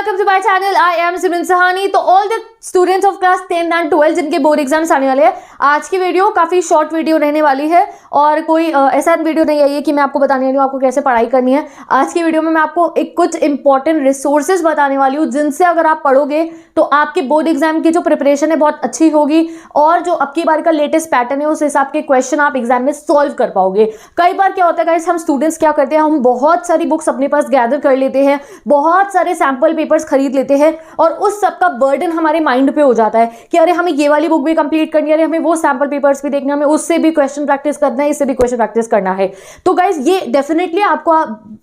welcome to my channel. I am Simran Sahani. तो all the students of class 10 and 12 जिनके board exams आने वाले हैं, आज की वीडियो काफ़ी शॉर्ट वीडियो रहने वाली है और कोई ऐसा वीडियो नहीं है कि मैं आपको बताने वाली हूँ आपको कैसे पढ़ाई करनी है। आज की वीडियो में मैं आपको कुछ इंपॉर्टेंट रिसोर्सेज बताने वाली हूँ जिनसे अगर आप पढ़ोगे तो आपके बोर्ड एग्जाम की जो प्रिपरेशन है बहुत अच्छी होगी और जो अब की बार का लेटेस्ट पैटर्न है उस हिसाब के क्वेश्चन आप एग्जाम में सॉल्व कर पाओगे। कई बार क्या होता है गाइस, हम स्टूडेंट्स क्या करते हैं, हम बहुत सारी बुक्स अपने पास गैदर कर लेते हैं, बहुत सारे सैम्पल पेपर्स खरीद लेते हैं और उस सब का बर्डन हमारे माइंड पे हो जाता है कि अरे हमें ये वाली बुक भी कंप्लीट करनी है, अरे हमें वो सैम्पल पेपर्स भी देखना है, हमें उससे भी क्वेश्चन प्रैक्टिस करना है, इससे भी क्वेश्चन प्रैक्टिस करना है। तो गाइस ये डेफिनेटली आपको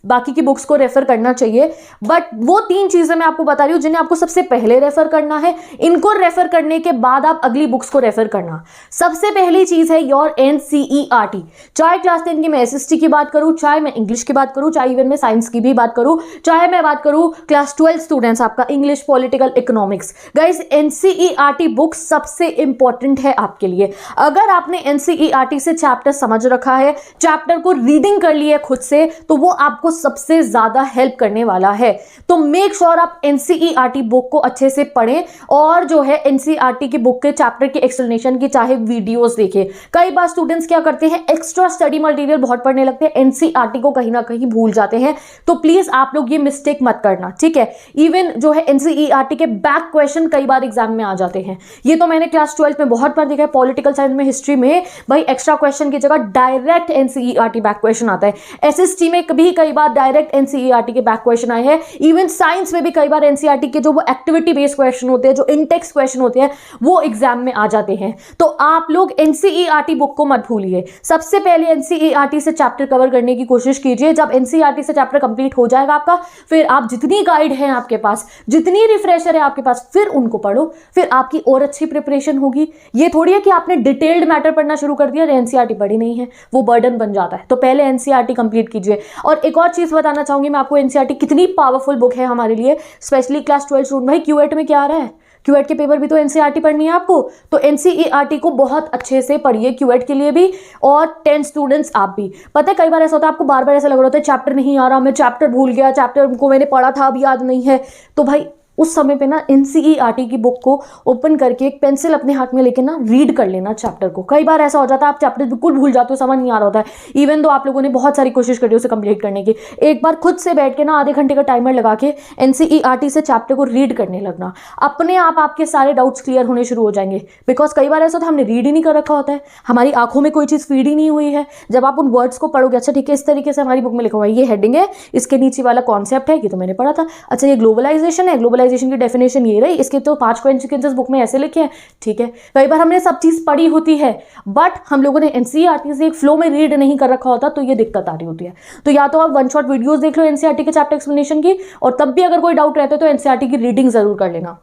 बाकी की बुक्स को रेफर करना चाहिए, बट वो तीन चीजें मैं आपको बता रही हूँ जिन्हें आपको सबसे पहले रेफर करना है। इनको रेफर करने के बाद आप अगली बुक्स को रेफर करना। सबसे पहली चीज है योर एनसीईआरटी। चाहे क्लास 10 की मैं एसएसटी की बात करूं, चाहे मैं इंग्लिश की बात करूं, चाहे इवन मैं साइंस की भी बात करूं, चाहे मैं बात करूं क्लास 12 स्टूडेंट्स आपका English, political, economics. Guys NCERT book सबसे इंपॉर्टेंट है आपके लिए। अगर आपने एनसीईआरटी से चैप्टर समझ रखा है, चैप्टर को रीडिंग कर ली है खुद से, तो वो आपको सबसे ज्यादा हेल्प करने वाला है। तो मेक श्योर आप एनसीईआरटी बुक को अच्छे से पढ़ें और जो है एनसीईआरटी की बुक के चैप्टर के एक्सप्लेनेशन की चाहे वीडियोस देखें। कई बार स्टूडेंट्स क्या करते हैं, एक्स्ट्रा स्टडी मटेरियल बहुत पढ़ने लगते हैं, एनसीईआरटी को कहीं ना कहीं भूल जाते हैं। तो प्लीज आप लोग ये मिस्टेक मत करना, ठीक है। इवन जो है एनसीईआरटी के बैक क्वेश्चन कई बार एग्जाम में आ जाते हैं। ये तो मैंने क्लास 12 में बहुत बार देखा है। पॉलिटिकल साइंस में, हिस्ट्री में भाई एक्स्ट्रा क्वेश्चन की जगह डायरेक्ट एनसीईआरटी बैक क्वेश्चन आता है। एसएसटी में भी कई बार डायरेक्ट एनसीईआरटी के बैक क्वेश्चन आए हैं। इवन साइंस में भी कई बार एनसीईआरटी के जो वो एक्टिविटी बेस्ड क्वेश्चन होते हैं, जो इंटेक्स क्वेश्चन होते हैं, वो एग्जाम में आ जाते हैं। तो आप लोग एनसीईआरटी बुक को मत भूलिए। सबसे पहले एनसीईआरटी से चैप्टर कवर करने की कोशिश कीजिए। जब एनसीईआरटी से चैप्टर कंप्लीट हो जाएगा आपका, फिर आप जितनी गाइड है आपके पास, जितनी रिफ्रेशर है आपके पास, फिर उनको पढ़ो, फिर आपकी और अच्छी प्रिपरेशन होगी। ये थोड़ी है कि आपने डिटेल्ड मैटर पढ़ना शुरू कर दिया, एनसीईआरटी पढ़ी नहीं है, वो बर्डन बन जाता है। तो पहले एनसीईआरटी कंप्लीट कीजिए। और एक और चीज बताना चाहूंगी मैं आपको, एनसीईआरटी कितनी पावरफुल बुक है हमारे लिए, स्पेशली क्लास 12 स्टूडेंट। भाई क्यूएट में क्या आ रहा है, क्यूएट के पेपर भी तो एनसीईआरटी पढ़नी है आपको, तो एनसीईआरटी को बहुत अच्छे से पढ़िए क्यूएट के लिए भी और 10 स्टूडेंट्स आप भी। पता है कई बार ऐसा होता है, आपको बार बार ऐसा लग रहा होता है चैप्टर नहीं आ रहा, मैं चैप्टर भूल गया, चैप्टर को मैंने पढ़ा था अब याद नहीं है। तो भाई उस समय पे ना एनसीईआरटी की बुक को ओपन करके एक पेंसिल अपने हाथ में लेके ना रीड कर लेना चैप्टर को। कई बार ऐसा हो जाता है आप चैप्टर बिल्कुल भूल जाते हो, समझ नहीं आ रहा होता है, इवन तो आप लोगों ने बहुत सारी कोशिश करी उसे कंप्लीट करने की। एक बार खुद से बैठ के ना आधे घंटे का टाइमर लगा के एनसीईआरटी से चैप्टर को रीड करने लगना, अपने आप आपके सारे डाउट्स क्लियर होने शुरू हो जाएंगे। बिकॉज कई बार ऐसा होता है हमने रीड ही नहीं कर रखा होता है, हमारी आंखों में कोई चीज़ फीड ही नहीं हुई है। जब आप उन वर्ड्स को पढ़ोगे, अच्छा ठीक है इस तरीके से हमारी बुक में लिखा हुआ है, ये हेडिंग है, इसके नीचे वाला कॉन्सेप्ट है, ये तो मैंने पढ़ा था, अच्छा ये ग्लोबलाइजेशन है, ग्लोबलाइजेशन की डेफिनेशन ये रही, इसके तो 5 कॉन्सिक्वेंसेस बुक में ऐसे लिखे हैं, ठीक है। कई बार हमने सब चीज पढ़ी होती है बट हम लोगों ने एनसीईआरटी से एक फ्लो में रीड नहीं कर रखा होता, तो ये दिक्कत आ रही होती है। तो या तो आप वन शॉट वीडियोस देख लो एनसीईआरटी के चैप्टर एक्सप्लेनेशन की, और तब भी अगर कोई डाउट रहता है तो एनसीईआरटी की रीडिंग जरूर कर लेना।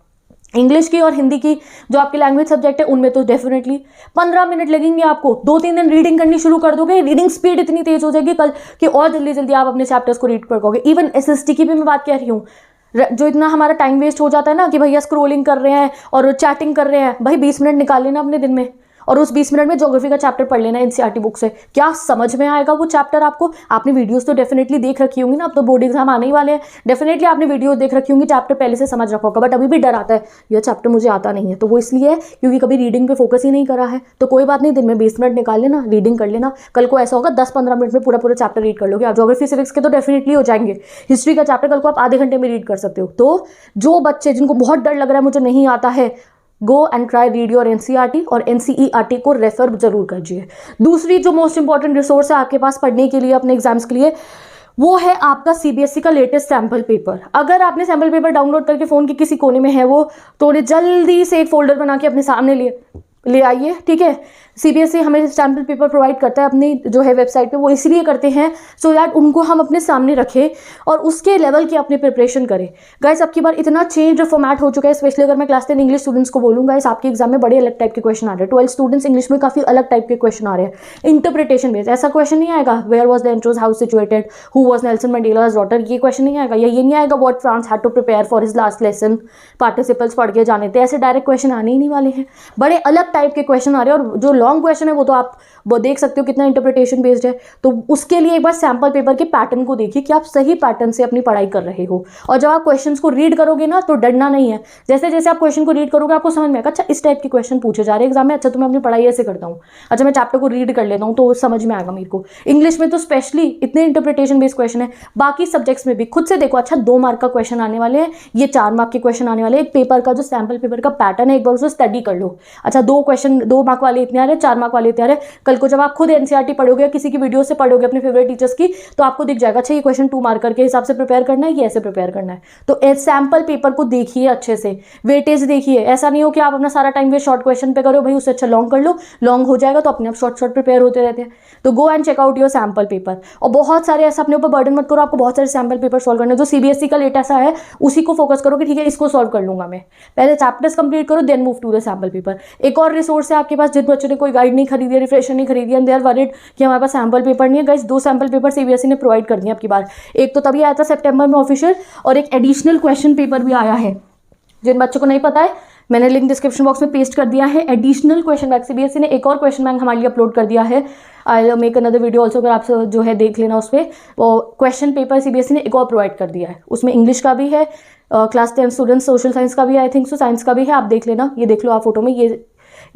इंग्लिश की और हिंदी की जो आपकी लैंग्वेज सब्जेक्ट है उनमें तो डेफिनेटली 15 मिनट लगेंगे आपको, 2-3 दिन रीडिंग करनी शुरू कर दोगे, रीडिंग स्पीड इतनी तेज हो जाएगी कल कि और जल्दी जल्दी आप अपने चैप्टर्स को रीड कर पाओगे। इवन एसएसटी की भी मैं बात कर रही हूँ, जो इतना हमारा टाइम वेस्ट हो जाता है ना कि भैया स्क्रोलिंग कर रहे हैं और चैटिंग कर रहे हैं, भाई 20 मिनट निकाल लेना अपने दिन में और उस 20 मिनट में ज्योग्राफी का चैप्टर पढ़ लेना एनसीईआरटी बुक से। क्या समझ में आएगा वो चैप्टर आपको। आपने वीडियोस तो डेफिनेटली देख रखी होंगी ना, अब तो बोर्ड एग्जाम आने ही वाले हैं, डेफिनेटली आपने वीडियोस देख रखी होंगी, चैप्टर पहले से समझ रखा होगा, बट अभी भी डर आता है यह चैप्टर मुझे आता नहीं है। तो वो इसलिए है क्योंकि कभी रीडिंग पे फोकस ही नहीं करा है। तो कोई बात नहीं, दिन में 20 मिनट निकाल लेना, रीडिंग कर लेना, कल को ऐसा होगा 10-15 मिनट में पूरा चैप्टर रीड कर लोगे। आप ज्योग्राफी सिविक्स के तो डेफिनेटली हो जाएंगे, हिस्ट्री का चैप्टर कल को आप आधे घंटे में रीड कर सकते हो। तो जो बच्चे जिनको बहुत डर लग रहा है मुझे नहीं आता है, go and try read your NCERT और एनसीईआरटी को रेफर जरूर कीजिए। दूसरी जो मोस्ट इंपॉर्टेंट रिसोर्स है आपके पास पढ़ने के लिए अपने एग्जाम्स के लिए, वो है आपका सीबीएसई का लेटेस्ट सैम्पल पेपर। अगर आपने सैम्पल पेपर डाउनलोड करके फ़ोन के किसी कोने में है वो, तो उन्हें जल्दी से एक फोल्डर बना के अपने सामने ले आइए, ठीक है। सीबीएसई हमें सैम्पल पेपर प्रोवाइड करता है अपनी जो है वेबसाइट पे, वो इसलिए करते हैं सो दैट उनको हम अपने सामने रखें और उसके लेवल की अपनी प्रिपरेशन करें। गाइस अब की बार इतना चेंज फॉर्मेट हो चुका है, स्पेशली अगर मैं क्लास 10 इंग्लिश स्टूडेंट्स को बोलूँ, गाइस आपके एग्जाम में बड़े अलग टाइप के क्वेश्चन आ रहे हैं। 12 स्टूडेंट्स इंग्लिश में काफ़ी अलग टाइप के क्वेश्चन आ रहे हैं, इंटरप्रिटेशन बेस्ड। ऐसा क्वेश्चन नहीं आएगा where was the Andrews house situated, who was Nelson Mandela's daughter, ये क्वेश्चन नहीं आएगा। या ये नहीं आएगा what Franz had to prepare for his last lesson, participles पढ़ के जाने थे। ऐसे डायरेक्ट क्वेश्चन आने ही नहीं वाले हैं। बड़े अलग टाइप के क्वेश्चन आ रहे हैं, और जो लॉन्ग क्वेश्चन है वो तो आप वो देख सकते हो कितना इंटरप्रिटेशन बेस्ड है। तो उसके लिए एक बार सैम्पल पेपर के पैटर्न को देखिए कि आप सही पैटर्न से अपनी पढ़ाई कर रहे हो। और जब आप क्वेश्चंस को रीड करोगे ना तो डरना नहीं है। जैसे जैसे आप क्वेश्चन को रीड करोगे आपको समझ में आएगा, अच्छा इस टाइप के क्वेश्चन पूछे जा रहे हैं एग्जाम में, अच्छा तो मैं अपनी पढ़ाई ऐसे करता हूँ, अच्छा मैं चैप्टर को रीड कर लेता हूँ तो समझ में आएगा मेरे को। इंग्लिश में तो स्पेशली इतने इंटरप्रिटेशन बेस्ड क्वेश्चन है, बाकी सब्जेक्ट्स में भी खुद से देखो। अच्छा 2 मार्क का क्वेश्चन आने वाले हैं, ये 4 मार्क के क्वेश्चन आने वाले हैं। एक पेपर का जो सैम्पल पेपर का पैटर्न है एक बार उसे स्टडी कर लो। अच्छा 2 क्वेश्चन 2 मार्क वाले इतने आ रहे हैं, 4 मार्क वाले इतने आ रहे हैं। कल को जब आप खुद एनसीईआरटी पढ़ोगे या किसी की वीडियो से पढ़ोगे अपने फेवरेट टीचर्स की, तो आपको दिख जाएगा अच्छा ये क्वेश्चन 2 मार्कर के हिसाब से प्रिपेयर करना है, ये ऐसे प्रिपेयर करना है। तो सैम्पल पेपर को देखिए अच्छे से, वेटेज देखिए। ऐसा नहीं हो कि आप अपना सारा टाइम वे शॉर्ट क्वेश्चन पे करो, भाई उससे अच्छा लॉन्ग कर लो, लॉन्ग हो जाएगा तो अपने आप शॉर्ट शॉर्ट प्रिपेयर होते रहते हैं। तो go and check out your sample paper. और बहुत सारे ऐसा अपने ऊपर बर्डन मत करो, आपको बहुत सारे सैम्पल पेपर सॉल्व करना है। जो सीबीएसई का लेटेस्ट है उसी को फोकस करो कि ठीक है इसको सॉल्व कर लूंगा मैं, पहले चैप्टर्स कंप्लीट करो then move to the sample paper. एक और रिसोर्स है आपके पास, जिन बच्चों ने कोई गाइड नहीं खरीदी है, रिफ्रेशर नहीं खरीदी है, दे आर वरीड कि हमारे पास सैम्पल पेपर नहीं है। गाइस 2 सैम्पल पेपर सीबीएसई ने प्रोवाइड कर दिए आपकी बार। एक तो तभी आया था सितंबर में ऑफिशियल, और एक एडिशनल क्वेश्चन पेपर भी आया है। जिन बच्चों को नहीं पता है मैंने लिंक डिस्क्रिप्शन बॉक्स में पेस्ट कर दिया है। एडिशनल क्वेश्चन बैंक सीबीएसई ने एक और क्वेश्चन बैंक हमारे लिए अपलोड कर दिया है। I make another video also, अगर आप जो है देख लेना उस पर। वो क्वेश्चन पेपर सीबीएसई ने एक और प्रोवाइड कर दिया है, उसमें इंग्लिश का भी है, क्लास 10 स्टूडेंट्स, सोशल साइंस का भी है, आई थिंक सो साइंस का भी है। आप देख लेना, ये देख लो आप फोटो में,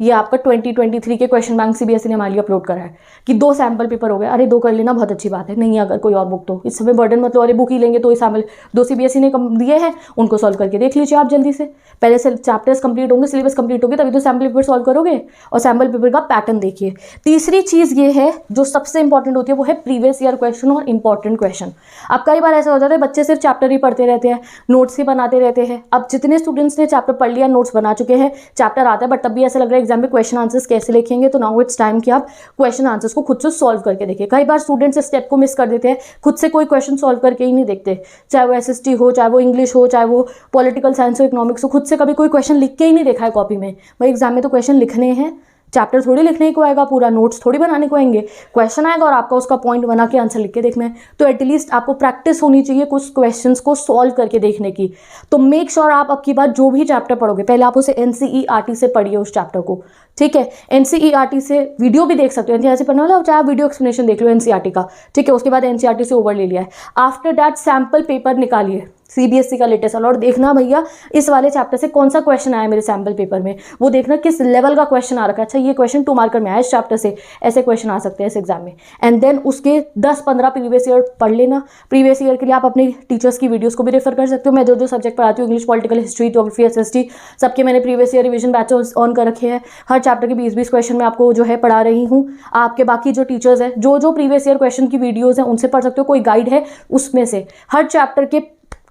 ये आपका 2023 के क्वेश्चन बैंक सीबीएसई ने हमारे लिए अपलोड करा है कि 2 सैम्पल पेपर हो गए। अरे 2 कर लेना, बहुत अच्छी बात है। नहीं अगर कोई और बुक तो इस समय बर्डन मतलब, अरे बुक ही लेंगे तो ये सैम्पल 2 सीबीएसई ने दिए हैं, उनको सॉल्व करके देख लीजिए आप जल्दी से। पहले से चैप्टर्स कंप्लीट होंगे, सिलेबस कंप्लीट होगी, तभी तो सैम्पल पेपर सॉल्व करोगे। और सैम्पल पेपर का पैटर्न देखिए। तीसरी चीज़ ये है जो सबसे इंपॉर्टेंट होती है, वो है प्रीवियस ईयर क्वेश्चन और इंपॉर्टेंट क्वेश्चन। अब कई बार ऐसा हो जाता है बच्चे सिर्फ चैप्टर ही पढ़ते रहते हैं, नोट्स ही बनाते रहते हैं। अब जितने स्टूडेंट्स ने चैप्टर पढ़ लिया, नोट्स बना चुके हैं, चैप्टर आता है, बट तब भी ऐसा लग रहा है एग्जाम में क्वेश्चन आंसर्स कैसे लिखेंगे, तो नाउ इट्स टाइम कि आप क्वेश्चन आंसर्स को खुद से सॉल्व करके देखिए। कई बार स्टूडेंट्स इस स्टेप को मिस कर देते हैं, खुद से कोई क्वेश्चन सॉल्व करके ही नहीं देखते, चाहे वो एसएसटी हो, चाहे वो इंग्लिश हो, चाहे वो पॉलिटिकल साइंस हो, इकोनॉमिक्स हो, खुद से कभी कोई क्वेश्चन लिख के ही नहीं देखा है कॉपी में। भाई एग्जाम में तो क्वेश्चन लिखने हैं, चैप्टर थोड़ी लिखने को आएगा, पूरा नोट्स थोड़ी बनाने को आएंगे। क्वेश्चन आएगा और आपका उसका पॉइंट बना के आंसर लिख के देखना है। तो एटलीस्ट आपको प्रैक्टिस होनी चाहिए कुछ क्वेश्चंस को सॉल्व करके देखने की। तो मेक श्योर आप अब की बार जो भी चैप्टर पढ़ोगे पहले आप उसे एनसीईआरटी से पढ़िए उस चैप्टर को, ठीक है। एनसीईआरटी से वीडियो भी देख सकते हो, एनसीईआरटी पढ़ने वाला चाहे आप वीडियो एक्सप्लेनेशन देख लो एनसीईआरटी का, ठीक है। उसके बाद एनसीईआरटी से ओवर ले लिया है, आफ्टर दैट सैम्पल पेपर निकालिए सीबीएसई का लेटेस्ट वाला, और देखना भैया इस वाले चैप्टर से कौन सा क्वेश्चन आया मेरे सैम्पल पेपर में, वो देखना किस लेवल का क्वेश्चन आ रखा है। अच्छा ये क्वेश्चन 2 मार्कर में आया इस चैप्टर से, ऐसे क्वेश्चन आ सकते हैं इस एग्जाम में। एंड देन उसके 10-15 प्रीवियस ईयर पढ़ लेना। प्रीवियस ईयर के लिए आप अपने टीचर्स की वीडियोस को भी रेफर कर सकते हो। मैं जो सब्जेक्ट पढ़ाती हूँ, English, political, history, geography, SST, सबके मैंने previous year revision batches on कर रखे हैं। हर चैप्टर के 20-20 क्वेश्चन मैं आपको जो है पढ़ा रही हूँ। आपके बाकी जो टीचर्स हैं जो प्रीवियस ईयर क्वेश्चन की वीडियोज़ हैं उनसे पढ़ सकते हो, कोई गाइड है उसमें से। हर चैप्टर के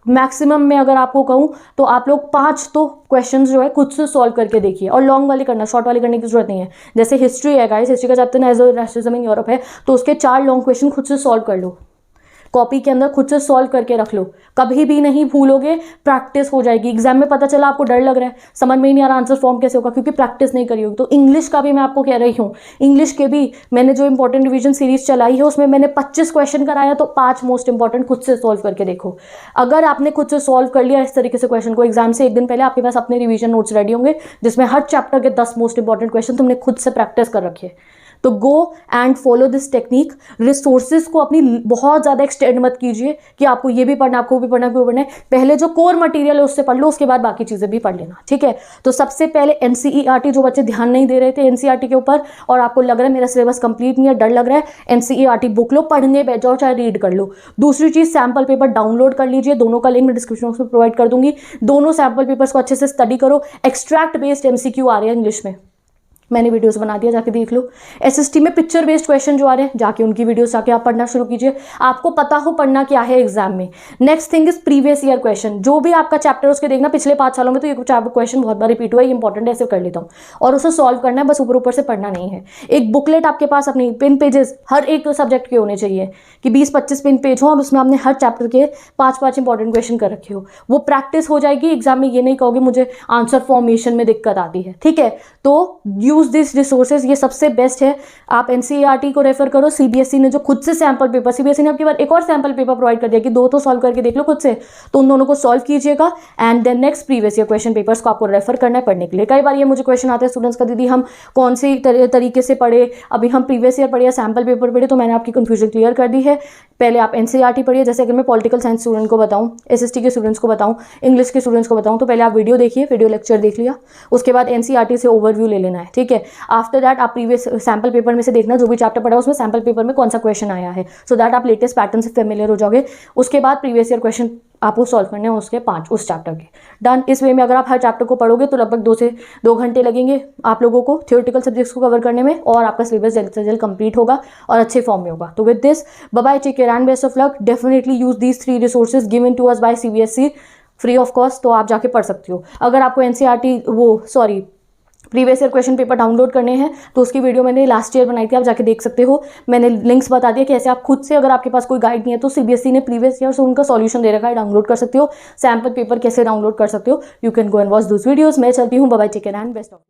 मैक्सिमम में अगर आपको कहूँ तो आप लोग 5 तो क्वेश्चंस जो है खुद से सॉल्व करके देखिए, और लॉन्ग वाले करना, शॉर्ट वाले करने की जरूरत नहीं है। जैसे हिस्ट्री है गाइस, हिस्ट्री का chapter as nationalism in Europe है, तो उसके 4 लॉन्ग क्वेश्चन खुद से सॉल्व कर लो, कॉपी के अंदर खुद से सॉल्व करके रख लो, कभी भी नहीं भूलोगे, प्रैक्टिस हो जाएगी। एग्जाम में पता चला आपको डर लग रहा है, समझ में ही नहीं आ रहा आंसर फॉर्म कैसे होगा, क्योंकि प्रैक्टिस नहीं करी होगी। तो इंग्लिश का भी मैं आपको कह रही हूँ, इंग्लिश के भी मैंने जो इंपॉर्टेंट रिवीजन सीरीज चलाई है उसमें मैंने 25 क्वेश्चन कराया, तो 5 मोस्ट इंपॉर्टेंट खुद से सॉल्व करके देखो। अगर आपने खुद से सॉल्व कर लिया इस तरीके से क्वेश्चन को, एग्जाम से 1 दिन पहले आपके पास अपने रिवीजन नोट्स रेडी होंगे जिसमें हर चैप्टर के 10 मोस्ट इंपॉर्टेंट क्वेश्चन तुमने खुद से प्रैक्टिस कर रखे हैं। तो go and follow this technique. Resources को अपनी बहुत ज़्यादा एक्सटेंड मत कीजिए कि आपको ये भी पढ़ना, आपको भी पढ़ना, आपको भी पढ़ना है। पहले जो कोर मटेरियल है उससे पढ़ लो, उसके बाद बाकी चीज़ें भी पढ़ लेना, ठीक है। तो सबसे पहले एनसीईआरटी, जो बच्चे ध्यान नहीं दे रहे थे एनसीईआरटी के ऊपर और आपको लग रहा है मेरा सिलेबस कंप्लीट नहीं है, डर लग रहा है, एनसीईआरटी बुक लो, पढ़ने बैठ जाओ, चाहे रीड कर लो। दूसरी चीज़, सैम्पल पेपर डाउनलोड कर लीजिए, दोनों का लिंक मैं डिस्क्रिप्शन बॉक्स में प्रोवाइड कर दूंगी। दोनों सैम्पल पेपर्स को अच्छे से स्टडी करो। एक्सट्रैक्ट बेस्ड एमसीक्यू आ रहे हैं इंग्लिश में, मैंने वीडियोस बना दिया, जाके देख लो। एसएसटी में पिक्चर बेस्ड क्वेश्चन जो आ रहे हैं, जाके उनकी वीडियोस जाके आप पढ़ना शुरू कीजिए, आपको पता हो पढ़ना क्या है एग्जाम में। Next thing is previous year question, जो भी आपका चैप्टर उसके देखना, पिछले 5 सालों में तो ये क्वेश्चन बहुत बार रिपीट हुआ है, ये इंपॉर्टेंट है, ऐसे कर लेता हूँ, और उसे सॉल्व करना है, बस ऊपर ऊपर से पढ़ना नहीं है। एक बुकलेट आपके पास अपनी पिन पेजेस हर एक सब्जेक्ट के होने चाहिए कि 20-25 पिन पेज हो, और उसमें आपने हर चैप्टर के 5-5 इंपॉर्टेंट क्वेश्चन कर रखे हो। वो प्रैक्टिस हो जाएगी, एग्जाम में ये नहीं कहोगे मुझे आंसर फॉर्मेशन में दिक्कत आती है, ठीक है। तो यूज यूज़ दिस रिसोर्सेज, ये सबसे बेस्ट है। आप एनसीईआरटी को रेफर करो। सीबीएसई ने जो खुद से सैम्पल पेपर, सीबीएसई ने आपके बाद एक और सैम्पल पेपर प्रोवाइड कर दिया कि 2 तो सॉल्व करके देख लो खुद से, तो उन दोनों को सॉल्व कीजिएगा and then next previous year question papers को आपको रेफर करना है पढ़ने के लिए। कई बार ये मुझे क्वेश्चन आते हैं स्टूडेंट्स का, दीदी हम कौन सी तरीके से पढ़े, अभी हम प्रीवियस ईयर पढ़े या सैम्पल पेपर पढ़े। तो मैंने आपकी कन्फ्यूजन क्लियर कर दी है। पहले आप एनसीईआरटी पढ़िए। जैसे अगर मैं पॉलिटिकल साइंस स्टूडेंट को बताऊं, एसएसटी के स्टूडेंट्स को बताऊं, इंग्लिश के स्टूडेंट्स को बताऊं, तो पहले आप वीडियो देखिए, वीडियो लेक्चर देख लिया, उसके बाद एनसीईआरटी से ओवरव्यू ले लेना है, ठीक है। आफ्टर दैट आप प्रीवियस सैम्पल पेपर में से देखना जो भी चैप्टर पढ़ा उसमें सैम्पल पेपर में कौन सा क्वेश्चन आया है, सो दैट आप लेटेस्ट पैटर्न से फेमिलियर हो जाओगे। उसके बाद प्रीवियस ईयर क्वेश्चन आपको सॉल्व करने हैं उसके 5 उस चैप्टर के। डन। इस वे में अगर आप हर चैप्टर को पढ़ोगे तो लगभग 2 से 2 घंटे लगेंगे आप लोगों को थ्योरेटिकल सब्जेक्ट्स को कवर करने में, और आपका सिलेबस जल्द से जल्द कंप्लीट होगा और अच्छे फॉर्म में होगा। तो with this bye bye, take care and best of luck. Definitely use these 3 resources given to us by CBSE free of cost, तो आप जाके पढ़ सकते हो। अगर आपको NCERT previous year question paper download करने हैं तो उसकी वीडियो मैंने लास्ट ईयर बनाई थी, आप जाके देख सकते हो। मैंने लिंक्स बता दिया कि ऐसे आप खुद से, अगर आपके पास कोई गाइड नहीं है तो सीबीएसई ने प्रीवियस ईयर से उनका सॉल्यूशन दे रखा है, डाउनलोड कर सकते हो। सैम्पल पेपर कैसे डाउनलोड कर सकते हो, you can go and watch those videos. मैं चलती हूँ, bye bye, take care and best of.